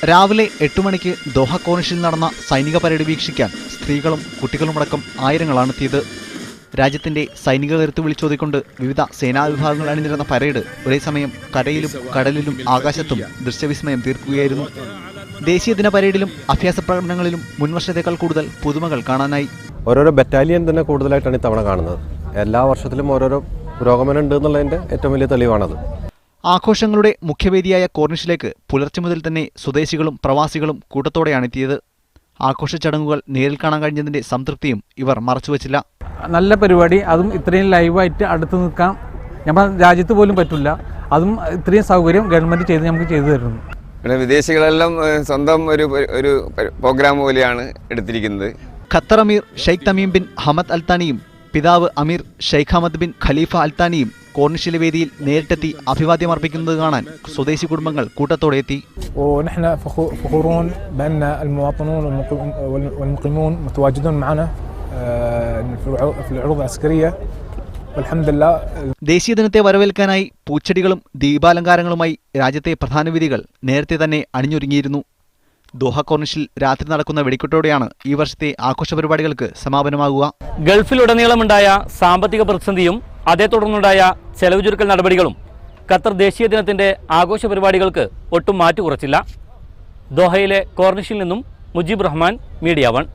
രാവിലെ 8 മണിക്ക് ദോഹ കോർണിഷിൽ നടന്ന സൈനിക പരേഡ് വീക്ഷിക്കാൻ സ്ത്രീകളും കുട്ടികളുമടക്കം ആയിരങ്ങളാണെത്തിയത്. രാജ്യത്തിന്റെ സൈനിക കരുത്ത് വിളിച്ചോതിക്കൊണ്ട് വിവിധ സേനാ വിഭാഗങ്ങൾ അണിനിരന്ന പരേഡ് ഒരേ സമയം കരയിലും കടലിലും ആകാശത്തും ദൃശ്യവിസ്മയം തീർക്കുകയായിരുന്നു. ദേശീയ ദിന പരേഡിലും അഭ്യാസ പ്രകടനങ്ങളിലും മുൻവർഷത്തേക്കാൾ കൂടുതൽ പുതുമകൾ കാണാനായി. ഓരോരോ ബറ്റാലിയൻ തന്നെ കൂടുതലായിട്ടാണ് ഇത്തവണ കാണുന്നത്. എല്ലാ വർഷത്തിലും ഓരോരോ പുരോഗമനം ഉണ്ട് എന്നുള്ളതിൻ്റെ ഏറ്റവും വലിയ തെളിവാണത്. ആഘോഷങ്ങളുടെ മുഖ്യവേദിയായ കോർണിഷിലേക്ക് പുലർച്ചെ മുതൽ തന്നെ സ്വദേശികളും പ്രവാസികളും കൂട്ടത്തോടെയാണ് എത്തിയത്. ആഘോഷ ചടങ്ങുകൾ നേരിൽ കാണാൻ കഴിഞ്ഞതിന്റെ സംതൃപ്തിയും ഇവർ മറച്ചുവെച്ചില്ല. നല്ല പരിപാടി, അതും ഇത്രയും ലൈവായിട്ട് അടുത്ത് നിൽക്കാൻ നമ്മുടെ രാജ്യത്ത് പോലും പറ്റില്ല. അതും ഇത്രയും സൗകര്യം ഗവൺമെൻറ് നമുക്ക് ചെയ്തു തരുന്നു. പിന്നെ വിദേശികളെല്ലാം സ്വന്തം ഒരു പ്രോഗ്രാം പോലെയാണ് എടുത്തിരിക്കുന്നത്. ഖത്തർ അമീർ ഷെയ്ഖ് തമീം ബിൻ ഹമദ് അൽത്താനിയും പിതാവ് അമീർ ഷെയ്ഖ് ഹമദ് ബിൻ ഖലീഫ അൽത്താനിയും കോർണിഷിലെ വേദിയിൽ നേരിട്ടെത്തി അഭിവാദ്യം അർപ്പിക്കുന്നത് കാണാൻ സ്വദേശി കുടുംബങ്ങൾ കൂട്ടത്തോടെ എത്തി. ونحن فخورون بأن المواطنون والمقيمون متواجدون معنا في العروض العسكرية والحمد لله. ദേശീയ ദിനത്തെ വരവേൽക്കാനായി പൂച്ചെടികളും ദീപാലങ്കാരങ്ങളുമായി രാജ്യത്തെ പ്രധാന വേദികൾ നേരത്തെ തന്നെ അണിഞ്ഞൊരുങ്ങിയിരുന്നു. ദോഹ കോർണിഷിൽ രാത്രി നടക്കുന്ന വെടിക്കെട്ടോടെയാണ് ഈ വർഷത്തെ ആഘോഷ പരിപാടികൾക്ക് സമാപനമാകുക. ഗൾഫിലുടനീളമുണ്ടായ സാമ്പത്തിക പ്രതിസന്ധിയും അതേ തുടർന്നുണ്ടായ ചെലവ് ചുരുക്കൽ നടപടികളും ഖത്തർ ദേശീയ ദിനത്തിന്റെ ആഘോഷ പരിപാടികൾക്ക് ഒട്ടും മാറ്റു കുറച്ചില്ല. ദോഹയിലെ കോർണിഷിൽ നിന്നും മുജീബ് റഹ്മാൻ, മീഡിയ 1.